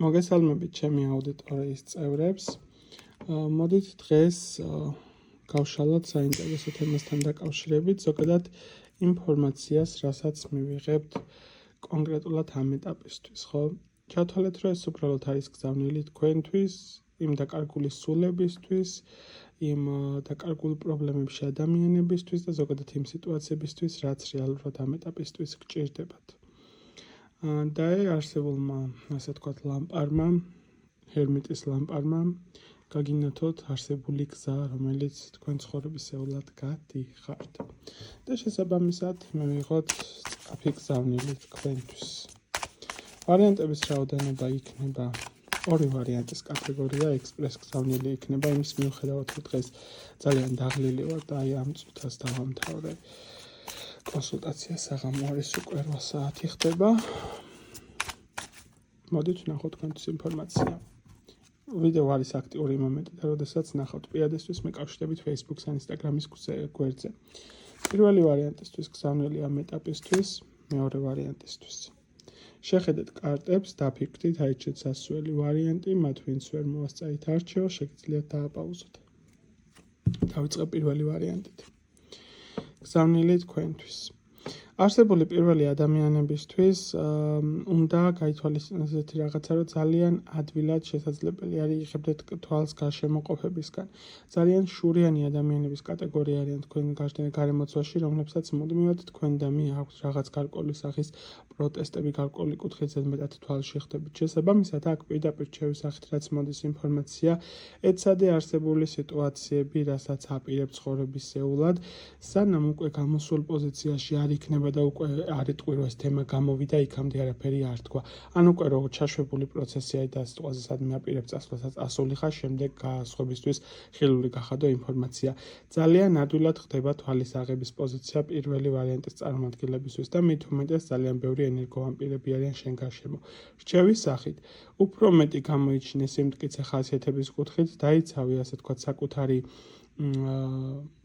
მოგესალმებით ჩემი აუდიტორიის წევრებს. მოდით დღეს გავშალოთ საინტერესო თემასთან დაკავშირებით ზოგადად ინფორმაციას, რასაც მივიღებთ კონკრეტულად ამ ეტაპისთვის, ხო? ჩავთვალეთ, რომ ეს უბრალოდ არის გზავნილი თქვენთვის, იმ დაკარგული სულებისთვის, იმ დაკარგული პრობლემებში ადამიანებისთვის და ზოგადად იმ სიტუაციებისთვის, რაც რეალურად ამ ეტაპისთვის გჭირდებათ. და არსებულმა, ასე ვთქვათ, ლამპარმა, ჰერმიტის ლამპარმა გაგინათოთ არსებული გზა, რომელიც თქვენ ცხოვრებისეულად გადიხართ. და შესაბამისად მივიღოთ სწრაფი გზავნილი თქვენთვის. ვარიანტების რაოდენობა იქნება ორი ვარიანტის კატეგორია, ექსპრეს გზავნილი იქნება, იმის მიუხედავად, რომ დღეს ძალიან დაღლილი ვარ და ამ წუთას დავამთავრე. კონსულტაცია საღამო არის უკვე 8 საათი ხდება. მოდით ვნახოთ თქვენთვის ინფორმაცია. ვიდეო არის აქტიური მომენტი და როდესაც ნახავთ პირადისთვის მეკავშირდებით Facebook-ს ან Instagram-ის გვერდზე. პირველი ვარიანტისთვის გზავნილი ამ ეტაპისთვის, მეორე ვარიანტისთვის. შეხედეთ კარტებს, დაფიქრდით, აირჩიეთ სასურველი ვარიანტი, მათ ვინც ვერ მოასწარით არჩევა, შეგიძლიათ დააპაუზოთ. დავიწყებ პირველი ვარიანტით. გზავნილი თქვენთვის. არსებული პირველი ადამიანებისთვის უნდა გაითვალისწინოს ესეთი რაღაცა, რომ ძალიან ადვილად შესაძლებელი არის იღებდეთ თვალს გარშემოყოფებისგან. ძალიან შურიანი ადამიანების კატეგორია არიან თქვენ გარემოცვაში, რომლებსაც მუდმივად თქვენ და მე აქვს რაღაც გარკვეული სახის პროტესტები, გარკვეული კუთხით ზედმეტად თვალში ხდებით. შესაბამისად, აქ პირდაპირ შევისახეთ, რაც მოდის ინფორმაცია, ეცადე არსებული სიტუაციები, რასაც აპირებ ცხოვრებისეულად, სანამ უკვე გამოსულ პოზიციაში არ იქნება და უკვე არ იტყვირო ეს თემა გამოვიდა, იქამდე არაფერი არ თქვა. ან უკვე რო ჩაშვებული პროცესი არის და სიტუაციაზე სადმე აპირებ წასვლასაც ასული ხარ, შემდეგ გასხვებისთვის ხილული გახადო ინფორმაცია. ძალიან ადვილად ხდება თვალის აღების პოზიცია პირველი ვარიანტის წარმომადგენლებისთვის და მით უმეტეს ძალიან ბევრი ენერგოვამპირები არიან შენ გარშემო. რჩევის სახით, უფრო მეტი გამოიჩინეს სიმტკიცე ხასიათების კუთხით, დაიცავი ასე თქვა საკუთარი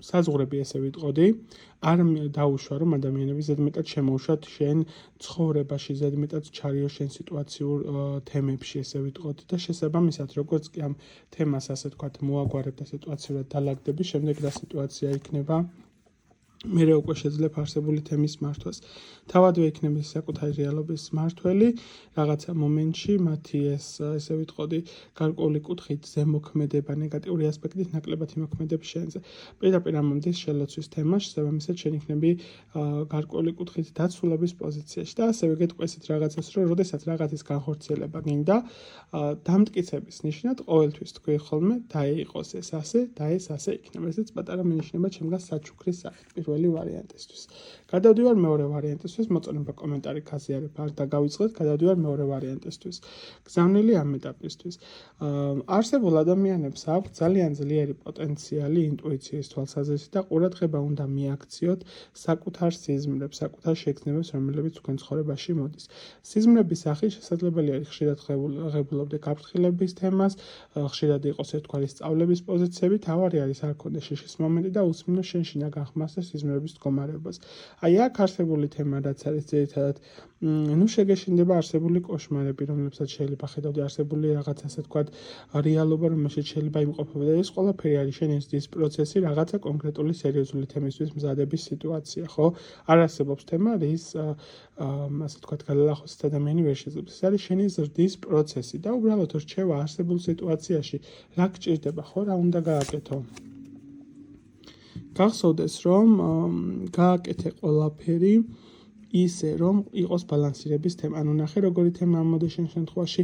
საზღვრები ესე ვიტყოდი, არ დაუშვა რომ ადამიანები ზედმეტად შემოუშვათ შენ ცხოვრებაში, ზედმეტად ჩარიო შენ სიტუაციურ თემებში ესე ვიტყოდი და შესაბამისად როგორც კი ამ თემას ასე თქვა მოაგვარებ და სიტუაციურად დალაგდები, შემდეგ რა სიტუაცია იქნება მერე უკვე შეძლებ არსებული თემის მართვას. თავადვე იქნება საკუთარი რეალობის მართველი, რაღაცა მომენტში მათი ესე ვიტყოდი, გარკვეული კუთხით ზემოქმედება, ნეგატიური ასპექტით ნაკლებად იმოქმედებს შენზე. პირდაპირ ამომდის შელოცვის თემა, შესაბამისად შენ იქნები გარკვეული კუთხით დაცულების პოზიციაში და ასევე გეტყვი ესეთ რაღაცას, რომ როდესაც რაღაცის განხორციელება გინდა, დამტკიცების ნიშნად ყოველთვის თქვი ხოლმე დაეიყოს ეს ასე და ეს ასე იქნება. ესეც პატარა მინიშნება ჩემგან საჩუქრის სახით. პირველი ვარიანტისთვის. გადავდივარ მეორე ვარიანტისთვის, მოწონება კომენტარი გაზიარებ არ დაგავიწყდეთ, გადავდივარ მეორე ვარიანტისთვის. გზავნილი ამ ეტაპისთვის. არსებულ ადამიანებს აქვს ძალიან ძლიერი პოტენციალი ინტუიციის თვალსაზრისით და ყურადღება უნდა მიაქციოთ საკუთარ სიზმრებს, საკუთარ შეგრძნებებს, რომლებიც თქვენ ცხოვრებაში მოდის. სიზმრების სახით შესაძლებელი არის ხშირად ღებულობდე გაფრთხილების თემას, ხშირად იყოს ერთგვარი სწავლების პოზიციები, თავარი არის არ ქონდეს შიშის მომენტი და უსმინო შენ შინა განხმასდეს სიზმრების მდგომარეობას. აი აქ არსებული თემა რაც არის ძირითადად შეგეშინდება არსებული კოშმარები, რომლებსაც შეიძლება ხედავდე არსებული რაღაც ასე ვთქვათ რეალობა, რომელშიც შეიძლება იმყოფება და ეს ყველაფერი არის შენი ზრდის პროცესი, რაღაცა კონკრეტული სერიოზული თემისთვის მზადების სიტუაცია, ხო? არ არსებობს თემა, რის ასე ვთქვათ გადალახოსით ადამიანი ვერ შეძლებს. ეს არის შენი ზრდის პროცესი და უბრალოდ რჩევა არსებულ სიტუაციაში რა გჭირდება, ხო? რა უნდა გააკეთო? გახსოვდეს, რომ გააკეთე ყველაფერი ისე, რომ იყოს ბალანსირების თემა. ანუ ნახე, როგორი თემა ამოდის შენ შემთხვევაში,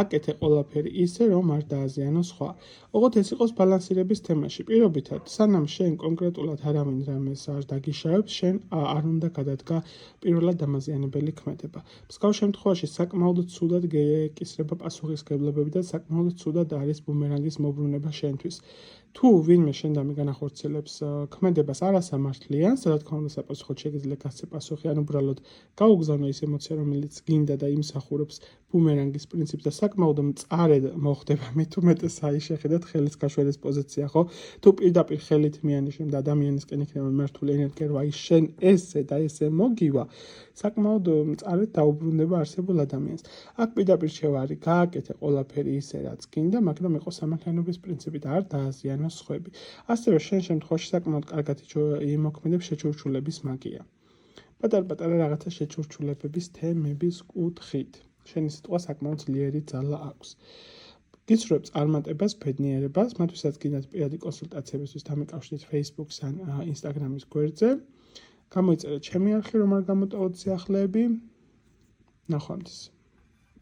აკეთე ყველაფერი ისე, რომ არ დააზიანო სხვა. ოღონდ ეს იყოს ბალანსირების თემაში. პირობითად, სანამ შენ კონკრეტულად არავინ რამეს არ დაგიშავებს, შენ არ უნდა გადადგა პირველად დამაზიანებელი ქმედება. მსგავს შემთხვევაში საკმაოდ ცუდად გეკისრება პასუხისმგებლობები და საკმაოდ ცუდად არის ბუმერანგის მოbrunება შენთვის. თუ ვინმე შენდამი განახორციელებს ქმედებას არასამართლიან, სადაც თქმა უნდა საპასუხოდ შეგიძლია გასცე პასუხი, ან უბრალოდ გაუგზავნო ის ემოცია, რომელიც გინდა და იმსახურებს ბუმერანგის პრინციპს და საკმაოდ მწარე მოხდება, მით უმეტეს აი შეხედათ ხელის გაშვერის პოზიცია, ხო? თუ პირდაპირ ხელით მიანიშნებ და ადამიანისკენ იქნება მიმართული ენერგია, რომ აი შენ ესე და ესე მოგივა, საკმაოდ მწარედ დაუბრუნდება არსებულ ადამიანს. აქ პირდაპირ შევარი, გააკეთე ყველაფერი ისე, რაც გინდა, მაგრამ იყო სამართლიანობის პრინციპი და არ დააზიანოს სხვები. ასევე შენ შემთხვევაში საკმაოდ კარგად იმოქმედებს შეჩურჩულების მაგია. პატარ-პატარა რაღაცა შეჩურჩულებების თემების კუთხით. შენი სიტყვა საკმაოდ ძლიერი ძალა აქვს. გისურვებ წარმატებას, ბედნიერებას, მათთვისაც გინდათ პირადი კონსულტაციებისთვის დამიკავშირდეთ Facebook-ის ან Instagram-ის გვერდზე. გამოიწერეთ ჩემი არხი, რომ არ გამოტოვოთ სიახლეები. ნახვამდის.